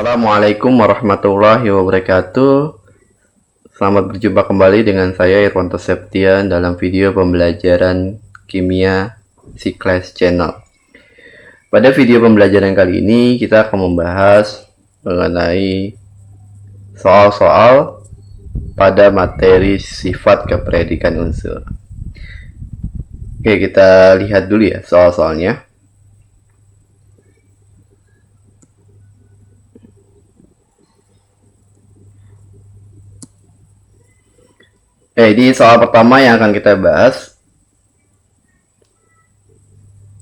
Assalamualaikum warahmatullahi wabarakatuh. Selamat berjumpa kembali dengan saya Irwanto Septian dalam video pembelajaran kimia C-Class Channel. Pada video pembelajaran kali ini kita akan membahas mengenai soal-soal pada materi sifat kepredikan unsur. Oke, kita lihat dulu ya soal-soalnya. Jadi soal pertama yang akan kita bahas,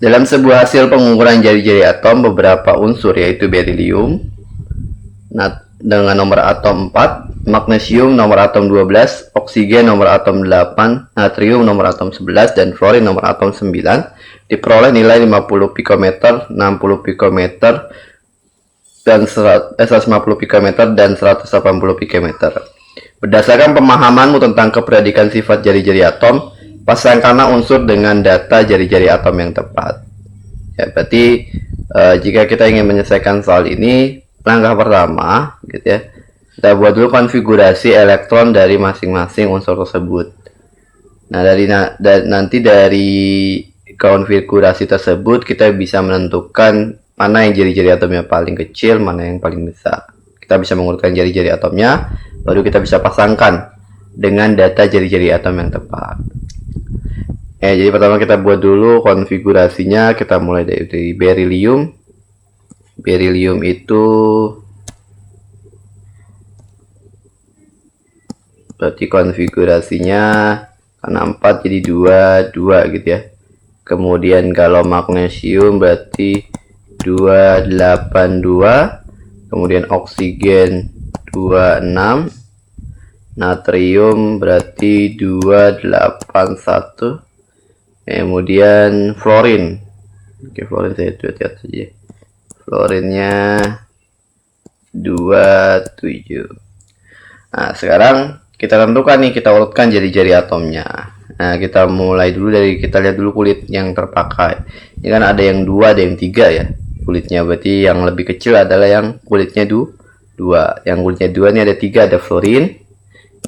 dalam sebuah hasil pengukuran jari-jari atom beberapa unsur yaitu berilium dengan nomor atom 4, magnesium nomor atom 12, oksigen nomor atom 8, natrium nomor atom 11, dan fluorin nomor atom 9 diperoleh nilai 50 pikometer, 60 pikometer, dan 150 pikometer dan 180 pikometer. Berdasarkan pemahamanmu tentang kepredikan sifat jari-jari atom, pasangkanlah unsur dengan data jari-jari atom yang tepat. Ya, berarti jika kita ingin menyelesaikan soal ini, langkah pertama, gitu ya, kita buat dulu konfigurasi elektron dari masing-masing unsur tersebut. Nah, nanti dari konfigurasi tersebut kita bisa menentukan mana yang jari-jari atomnya paling kecil, mana yang paling besar. Kita bisa mengurutkan jari-jari atomnya, baru kita bisa pasangkan dengan data jari-jari atom yang tepat. Jadi pertama kita buat dulu konfigurasinya. Kita mulai dari berilium. Berilium itu berarti konfigurasinya karena 4 jadi 2 gitu ya. Kemudian kalau magnesium berarti 282, kemudian oksigen 26, natrium berarti 281, kemudian fluorin. Oke, fluorin saya tulis saja. Fluorinnya 27. Nah, sekarang kita tentukan nih, kita urutkan jari-jari atomnya. Nah, kita mulai dulu dari, kita lihat dulu kulit yang terpakai. Ini kan ada yang 2, ada yang 3 ya kulitnya, berarti yang lebih kecil adalah yang kulitnya 2. Yang kulitnya 2 ini ada 3, ada fluorin,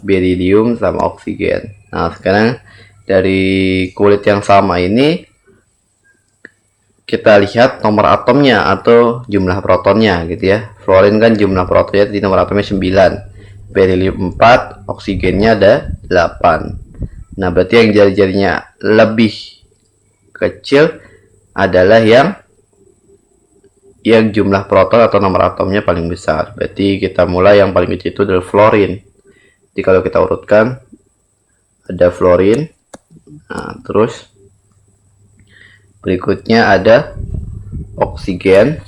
berilium, sama oksigen. Nah, sekarang dari kulit yang sama ini kita lihat nomor atomnya atau jumlah protonnya gitu ya. Fluorin kan jumlah protonnya di nomor atomnya 9, berilium 4, oksigennya ada 8. Nah, berarti yang jari-jarinya lebih kecil adalah yang jumlah proton atau nomor atomnya paling besar. Berarti kita mulai yang paling kecil itu adalah fluorin. Jadi kalau kita urutkan, ada fluorin. Nah, terus berikutnya ada oksigen.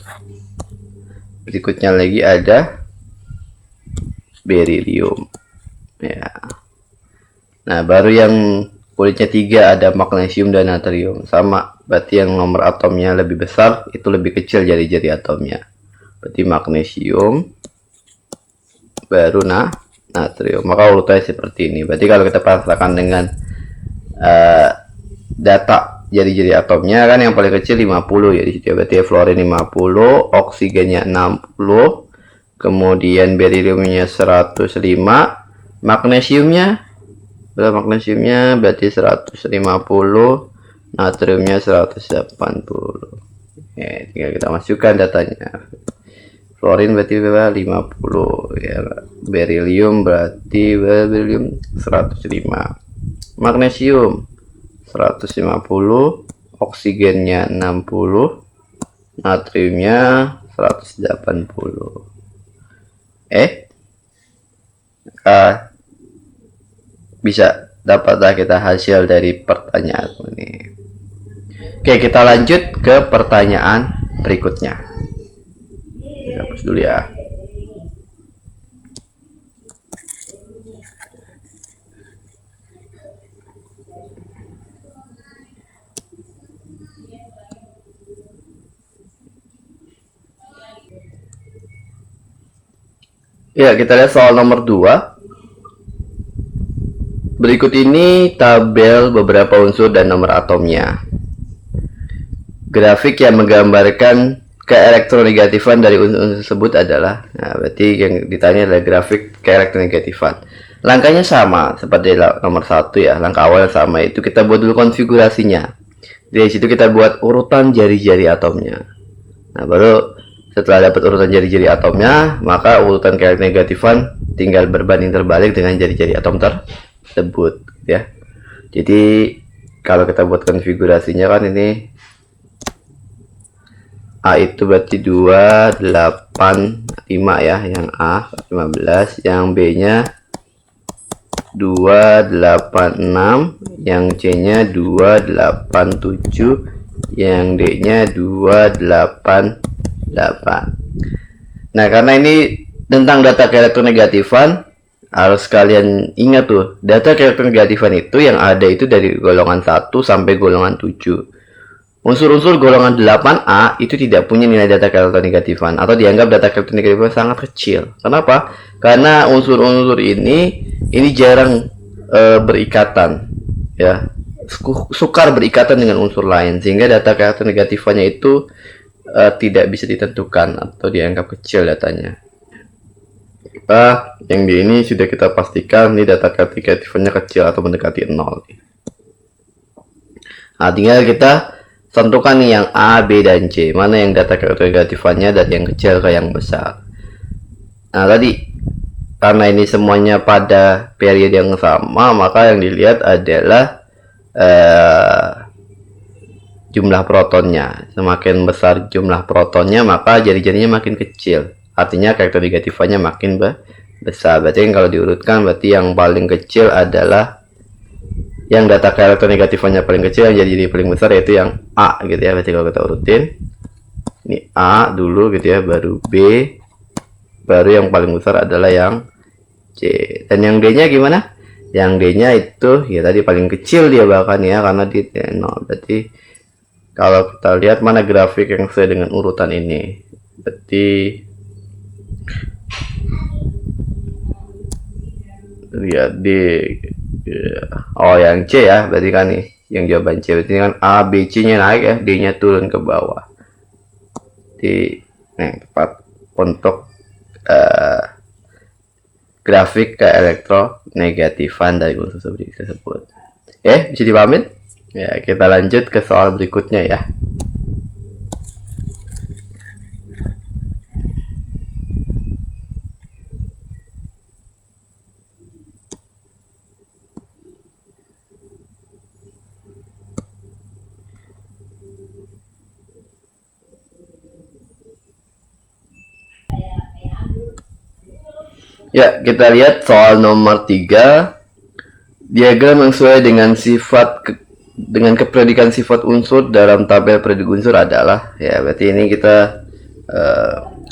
Berikutnya lagi ada berilium. Ya. Nah, baru yang kulitnya 3 ada magnesium dan natrium. Sama, berarti yang nomor atomnya lebih besar itu lebih kecil jari-jari atomnya. Berarti magnesium, baru natrium. Maka urutannya seperti ini. Berarti kalau kita pasangkan dengan data jari-jari atomnya, kan yang paling kecil 50 ya di situ. Berarti fluorin 50, oksigennya 60, kemudian beriliumnya 105, magnesiumnya berarti 150, natriumnya 180. Tinggal kita masukkan datanya. Fluorin berarti 50 ya, berilium berarti 105, magnesium 150, oksigennya 60, natriumnya 180. Bisa dapatlah kita hasil dari pertanyaan ini. Oke, kita lanjut ke pertanyaan berikutnya. Hapus dulu ya. Ya, kita lihat soal nomor 2. Berikut ini tabel beberapa unsur dan nomor atomnya. Grafik yang menggambarkan keelektronegatifan dari unsur tersebut adalah, nah berarti yang ditanya adalah grafik keelektronegatifan. Langkahnya sama seperti nomor 1 ya, langkah awal yang sama, itu kita buat dulu konfigurasinya. Dari situ kita buat urutan jari-jari atomnya. Nah baru setelah dapat urutan jari-jari atomnya, maka urutan keelektronegatifan tinggal berbanding terbalik dengan jari-jari atom tersebut ya. Jadi kalau kita buat konfigurasinya kan ini A itu berarti 285 ya, yang A 15, yang B nya 286, yang C nya 287, yang D nya 288. Nah karena ini tentang data keelektronegatifan, harus kalian ingat tuh, data keelektronegatifan itu yang ada itu dari golongan 1 sampai golongan 7. Unsur-unsur golongan 8A itu tidak punya nilai data keelektronegatifan atau dianggap data keelektronegatifan sangat kecil. Kenapa? Karena unsur-unsur ini jarang berikatan ya, sukar berikatan dengan unsur lain, sehingga data keelektronegatifannya itu tidak bisa ditentukan atau dianggap kecil datanya. Yang di ini sudah kita pastikan nih data keelektronegatifannya kecil atau mendekati 0. Nah, tinggal kita tentukan nih yang A, B, dan C, mana yang data keelektronegatifannya dari yang kecil ke yang besar. Nah tadi karena ini semuanya pada periode yang sama, maka yang dilihat adalah jumlah protonnya. Semakin besar jumlah protonnya, maka jari-jarinya makin kecil, artinya keelektronegatifannya makin besar. Berarti kalau diurutkan, berarti yang paling kecil adalah yang data keelektronegatifannya paling kecil, yang jadi paling besar yaitu yang A gitu ya. Berarti kalau kita urutin, ini A dulu gitu ya, baru B, baru yang paling besar adalah yang C. Dan yang D nya gimana? Yang D nya itu ya tadi paling kecil dia bahkan ya, karena di 0. Berarti kalau kita lihat mana grafik yang sesuai dengan urutan ini, berarti lihat D. Oh yang C ya, berarti kan nih yang jawaban C, berarti kan A, B, C nya naik ya, D nya turun ke bawah. Di tepat untuk grafik keelektronegatifan dari unsur tersebut. Bisa dipahamin? Ya, kita lanjut ke soal berikutnya ya. Ya, kita lihat soal nomor 3. Diagram yang sesuai dengan dengan kepredikan sifat unsur dalam tabel predik unsur adalah, ya berarti ini kita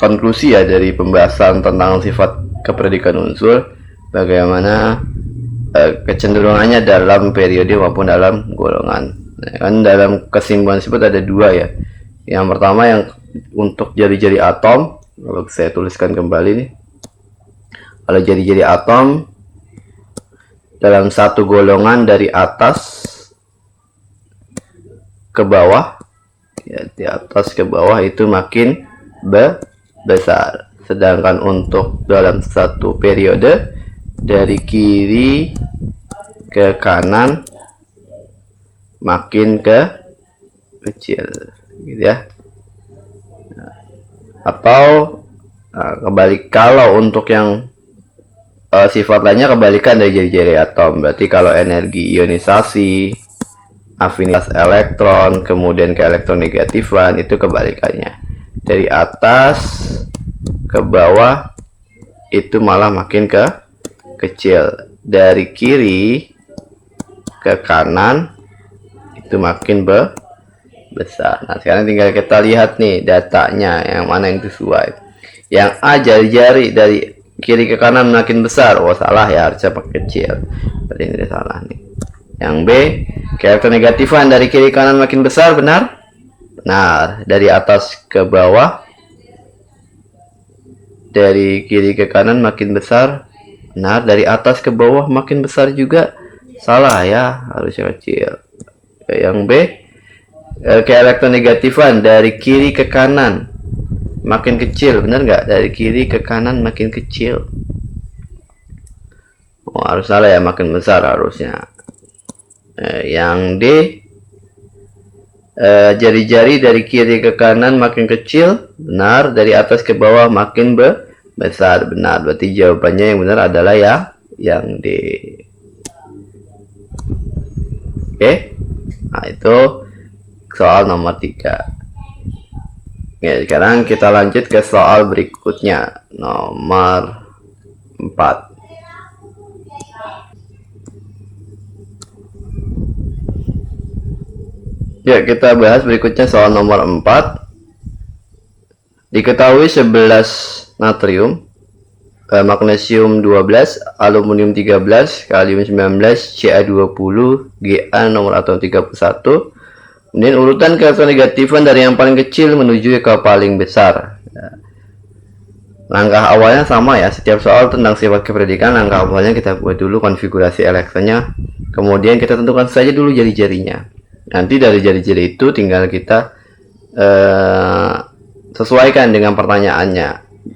konklusi ya dari pembahasan tentang sifat kepredikan unsur, bagaimana kecenderungannya dalam periode maupun dalam golongan. Nah, kan dalam kesimpulan sifat ada 2 ya. Yang pertama yang untuk jari-jari atom, kalau saya tuliskan kembali nih. Kalau jari-jari atom dalam satu golongan dari atas ke bawah ya, di atas ke bawah itu makin besar, sedangkan untuk dalam satu periode dari kiri ke kanan makin kecil gitu ya. Atau kebalik, kalau untuk yang sifat lainnya kebalikan dari jari-jari atom, berarti kalau energi ionisasi, afinitas elektron, kemudian keelektronegatifan, itu kebalikannya. Dari atas ke bawah itu malah makin kecil, dari kiri ke kanan itu makin besar. Nah sekarang tinggal kita lihat nih datanya yang mana yang sesuai. Yang A, jari-jari dari kiri ke kanan makin besar. Oh salah ya, harusnya pakai kecil. Berarti ini salah nih. Yang B, keelektronegatifan dari kiri ke kanan makin besar. Benar? Benar. Dari atas ke bawah, dari kiri ke kanan makin besar. Benar. Dari atas ke bawah makin besar juga. Salah ya, harusnya kecil. Yang B, keelektronegatifan dari kiri ke kanan makin kecil, benar nggak? Dari kiri ke kanan makin kecil. Oh, harus salah ya, makin besar harusnya. Yang D, jari-jari dari kiri ke kanan makin kecil, benar. Dari atas ke bawah makin besar, benar. Berarti jawabannya yang benar adalah ya yang D. Oke, nah itu soal nomor 3. Oke, sekarang kita lanjut ke soal berikutnya, nomor 4. Ya, kita bahas berikutnya soal nomor 4. Diketahui 11 natrium, magnesium 12, aluminium 13, kalium 19, Ca20, Ga nomor atom 31. Kemudian urutan keelektronegatifan dari yang paling kecil menuju ke paling besar. Langkah awalnya sama ya, setiap soal tentang sifat kepredikan, langkah awalnya kita buat dulu konfigurasi elektronnya, kemudian kita tentukan saja dulu jari-jarinya. Nanti dari jari-jari itu tinggal kita sesuaikan dengan pertanyaannya.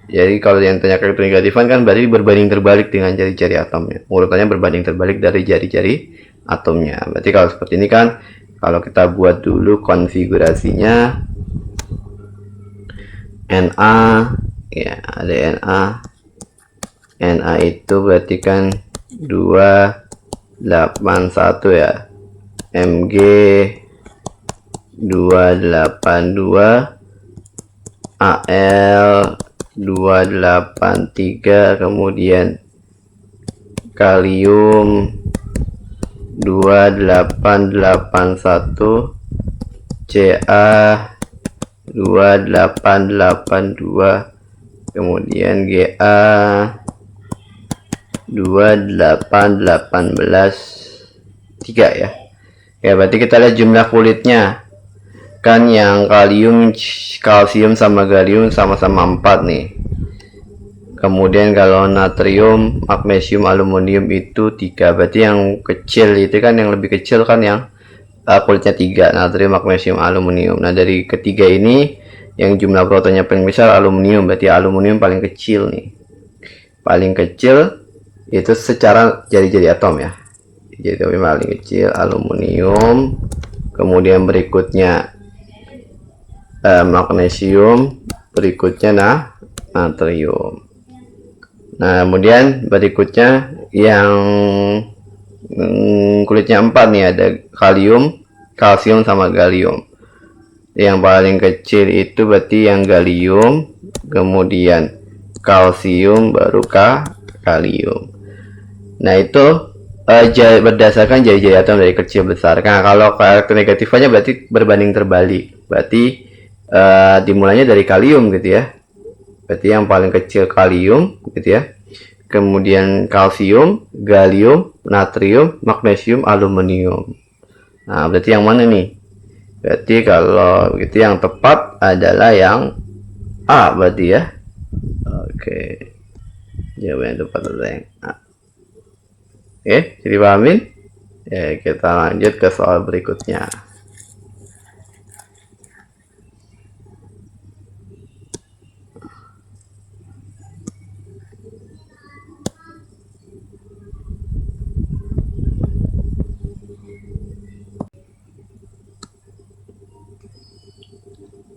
Jadi kalau yang tanya keelektronegatifan kan berarti berbanding terbalik dengan jari-jari atomnya. Urutannya berbanding terbalik dari jari-jari atomnya. Berarti kalau seperti ini kan, kalau kita buat dulu konfigurasinya, Na, ya ada Na itu berarti kan 281 ya, Mg 282, Al 283, kemudian kalium 2881, Ca 2882, kemudian Ga 2818, 3 ya. Ya, berarti kita lihat jumlah kulitnya. Kan yang kalium, kalsium sama gallium sama-sama 4 nih. Kemudian kalau natrium, magnesium, aluminium itu 3. Berarti yang kecil itu kan, yang lebih kecil kan yang kulitnya 3, natrium, magnesium, aluminium. Nah, dari ketiga ini yang jumlah protonnya paling besar aluminium, berarti aluminium paling kecil nih. Paling kecil itu secara jari-jari atom ya. Jadi paling kecil aluminium, kemudian berikutnya magnesium, berikutnya natrium. Nah, kemudian berikutnya yang kulitnya 4 nih, ada kalium, kalsium sama gallium. Yang paling kecil itu berarti yang gallium, kemudian kalsium, baru kalium. Nah, itu berdasarkan jari-jari atom dari kecil besar. Nah, kalau keelektronegatifnya berarti berbanding terbalik. Berarti dimulainya dari kalium gitu ya. Berarti yang paling kecil kalium gitu ya. Kemudian kalsium, gallium, natrium, magnesium, aluminium. Nah, berarti yang mana nih? Berarti kalau begitu yang tepat adalah yang A berarti ya. Oke. Jawaban yang tepat adalah yang A. Oke, jadi pahamin? Ya, kita lanjut ke soal berikutnya.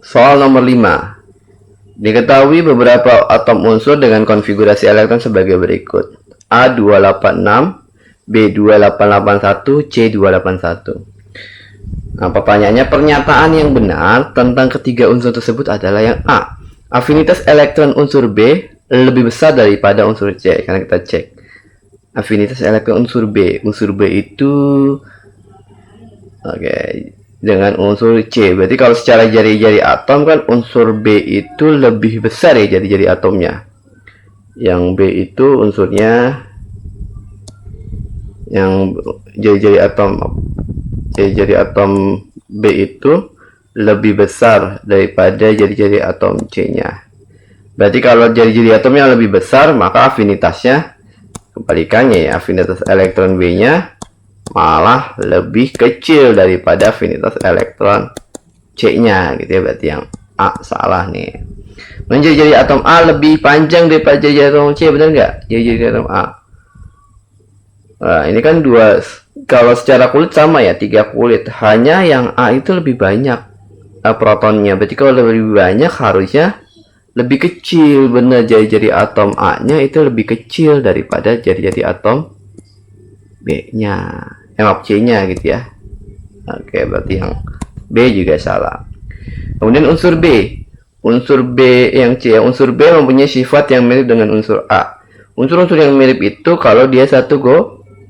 Soal nomor 5. Diketahui beberapa atom unsur dengan konfigurasi elektron sebagai berikut. A286, B2881, C281. Nah, pertanyaannya, pernyataan yang benar tentang ketiga unsur tersebut adalah yang A. Afinitas elektron unsur B lebih besar daripada unsur C. Karena kita cek. Afinitas elektron unsur B. Unsur B itu dengan unsur C. Berarti kalau secara jari-jari atom kan unsur B itu lebih besar ya jari-jari atomnya. Yang B itu unsurnya, yang jari-jari atom B itu lebih besar daripada jari-jari atom C-nya. Berarti kalau jari-jari atomnya lebih besar, maka afinitasnya kebalikannya ya, afinitas elektron B-nya malah lebih kecil daripada afinitas elektron C-nya gitu ya. Berarti yang A salah nih. Jari-jari atom A lebih panjang daripada jari-jari atom C, benar nggak? Jari-jari atom A. Nah, ini kan dua, kalau secara kulit sama ya, 3 kulit. Hanya yang A itu lebih banyak protonnya. Berarti kalau lebih banyak harusnya lebih kecil. Benar, jari-jari atom A-nya itu lebih kecil daripada jari-jari atom B-nya. Maaf, C-nya gitu ya. Oke, berarti yang B juga salah. Kemudian unsur B. Unsur B yang C, unsur B mempunyai sifat yang mirip dengan unsur A. Unsur-unsur yang mirip itu kalau dia satu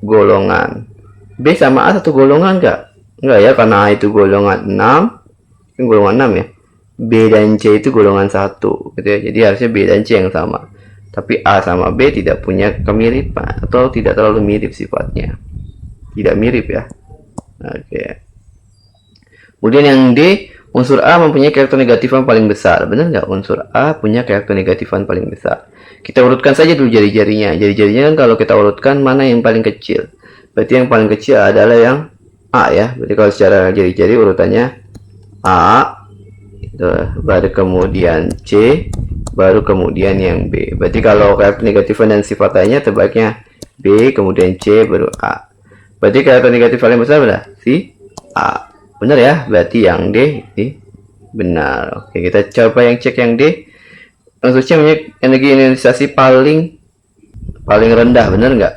golongan. B sama A satu golongan enggak? Enggak ya, karena A itu golongan 6. Golongan 6 ya. B dan C itu golongan 1 gitu ya. Jadi harusnya B dan C yang sama. Tapi A sama B tidak punya kemiripan atau tidak terlalu mirip sifatnya. Tidak mirip ya. Oke. Kemudian yang D, unsur A mempunyai karakter negatif yang paling besar. Benar nggak? Unsur A punya karakter negatif yang paling besar. Kita urutkan saja dulu jari-jarinya. Jari-jarinya kan kalau kita urutkan mana yang paling kecil? Berarti yang paling kecil adalah yang A ya. Berarti kalau secara jari-jari urutannya A, baru kemudian C, baru kemudian yang B. Berarti kalau karakter negatif dan sifat lainnya terbaiknya B, kemudian C, baru A. Berarti karakter negatif paling besar adalah si A. Benar ya, berarti yang D ini benar. Oke, kita coba yang cek yang D. Maksudnya punya energi ionisasi paling rendah, benar nggak?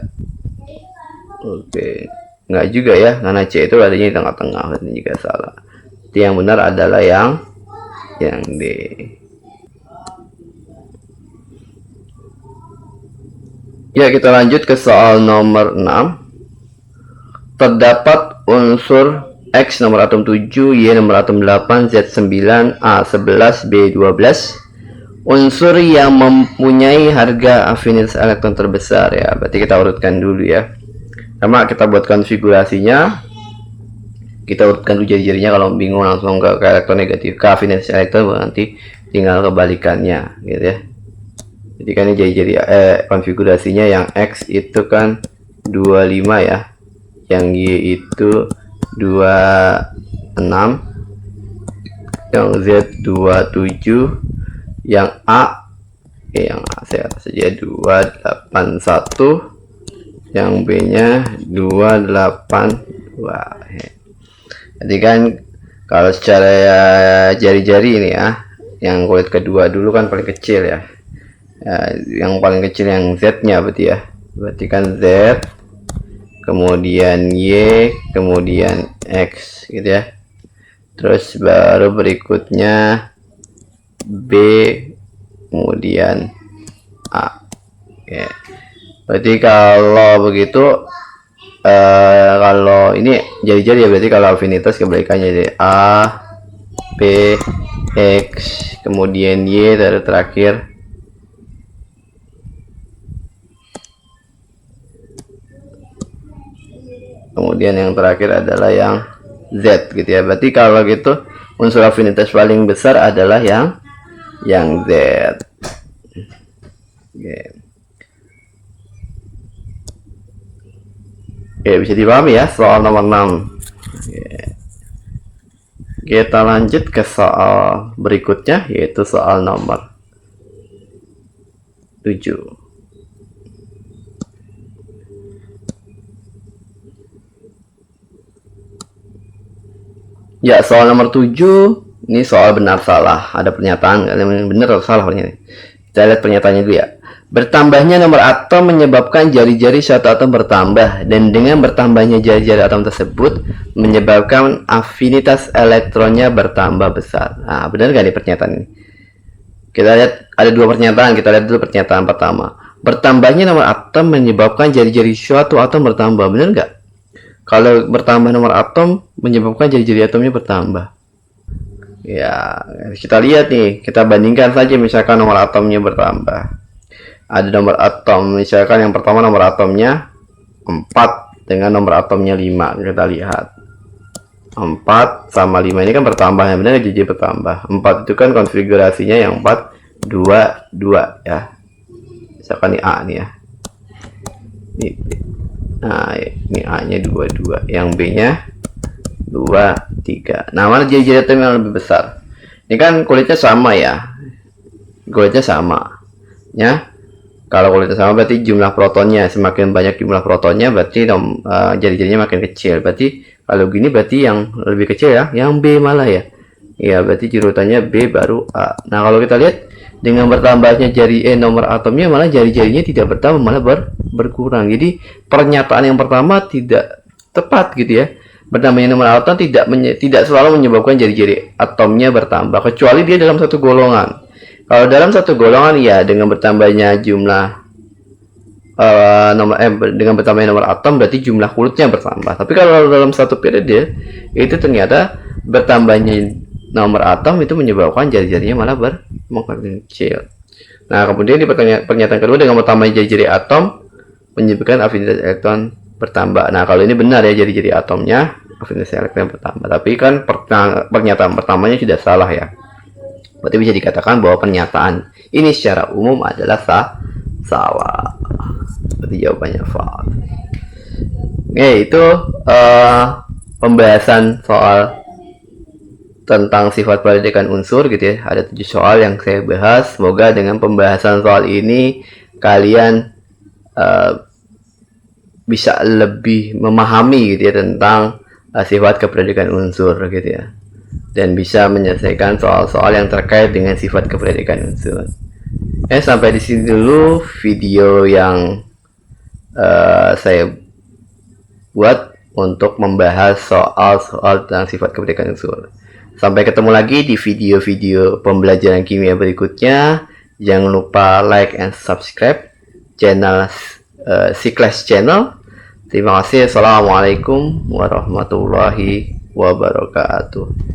Oke, nggak juga ya, karena C itu adanya di tengah-tengah, berarti juga salah. Jadi yang benar adalah yang D. Ya, kita lanjut ke soal nomor 6. Terdapat unsur X nomor atom 7, Y nomor atom 8, Z9, A11, B12. Unsur yang mempunyai harga afinitas elektron terbesar ya. Berarti kita urutkan dulu ya. Sama kita buat konfigurasinya. Kita urutkan dulu jari-jarinya, kalau bingung langsung ke elektron negatif, ke afinitas elektron, nanti tinggal kebalikannya gitu ya. Jadi kan ini jari-jari konfigurasinya, yang X itu kan 25 ya. Yang Y itu 26, yang Z 27, yang A saya saja 281, yang B nya 282. Jadi kan kalau secara jari-jari ini ya, yang kulit kedua dulu kan paling kecil ya, yang paling kecil yang Z nya berarti ya, berarti kan Z, kemudian Y, kemudian X gitu ya. Terus baru berikutnya B, kemudian A. Oke. Berarti kalau begitu kalau ini jari-jari ya, berarti kalau afinitas kebalikannya jadi A, B, X, kemudian Y, terakhir kemudian yang terakhir adalah yang Z gitu ya. Berarti kalau gitu unsur afinitas paling besar adalah yang Z. Oke, bisa dipahami ya soal nomor 6. Kita lanjut ke soal berikutnya, yaitu soal nomor 7. Ya, soal nomor 7 ini soal benar salah. Ada pernyataan benar atau salah ini. Kita lihat pernyataannya dulu ya. Bertambahnya nomor atom menyebabkan jari-jari suatu atom bertambah, dan dengan bertambahnya jari-jari atom tersebut menyebabkan afinitas elektronnya bertambah besar. Nah, benar nggak nih pernyataan ini? Kita lihat ada dua pernyataan. Kita lihat dulu pernyataan pertama. Bertambahnya nomor atom menyebabkan jari-jari suatu atom bertambah. Benar nggak? Kalau bertambah nomor atom menyebabkan jari-jari atomnya bertambah. Ya, kita lihat nih, kita bandingkan saja misalkan nomor atomnya bertambah. Ada nomor atom, misalkan yang pertama nomor atomnya 4 dengan nomor atomnya 5. Kita lihat 4 sama 5 ini kan bertambah, yang benar jadi bertambah. 4 itu kan konfigurasinya yang 4 2 2 ya. Misalkan ini A nih ya. Nah, ini A-nya 22, yang B-nya 2 3. Nah, mana jari-jari atom yang lebih besar? Ini kan kulitnya sama ya. Golitnya sama. Ya. Kalau golitnya sama berarti jumlah protonnya, semakin banyak jumlah protonnya berarti jari-jarinya makin kecil. Berarti kalau gini berarti yang lebih kecil ya, yang B malah ya. Ya, berarti jurutannya B baru A. Nah, kalau kita lihat dengan bertambahnya jari E nomor atomnya malah jari-jarinya tidak bertambah, malah berkurang. Jadi pernyataan yang pertama tidak tepat gitu ya. Bertambahnya nomor atom tidak selalu menyebabkan jari-jari atomnya bertambah, kecuali dia dalam satu golongan. Kalau dalam satu golongan ya dengan bertambahnya jumlah dengan bertambahnya nomor atom berarti jumlah kulitnya bertambah. Tapi kalau dalam satu periode itu ternyata bertambahnya nomor atom itu menyebabkan jari-jarinya malah makin kecil. Nah, kemudian di pernyataan kedua dengan bertambahnya jari-jari atom menyebabkan afinitas elektron bertambah. Nah, kalau ini benar ya, jari-jari atomnya afinitas elektron bertambah. Tapi kan pernyataan pertamanya sudah salah ya. Berarti bisa dikatakan bahwa pernyataan ini secara umum adalah salah. Berarti jawabannya false. Oke, itu pembahasan soal tentang sifat perbedaan unsur gitu ya. Ada 7 soal yang saya bahas. Semoga dengan pembahasan soal ini kalian bisa lebih memahami gitu ya tentang sifat keberadaan unsur gitu ya, dan bisa menyelesaikan soal-soal yang terkait dengan sifat keberadaan unsur. Sampai di sini dulu video yang saya buat untuk membahas soal-soal tentang sifat keberadaan unsur. Sampai ketemu lagi di video-video pembelajaran kimia berikutnya. Jangan lupa like and subscribe channel C-Class Channel. Terima kasih. Assalamualaikum warahmatullahi wabarakatuh.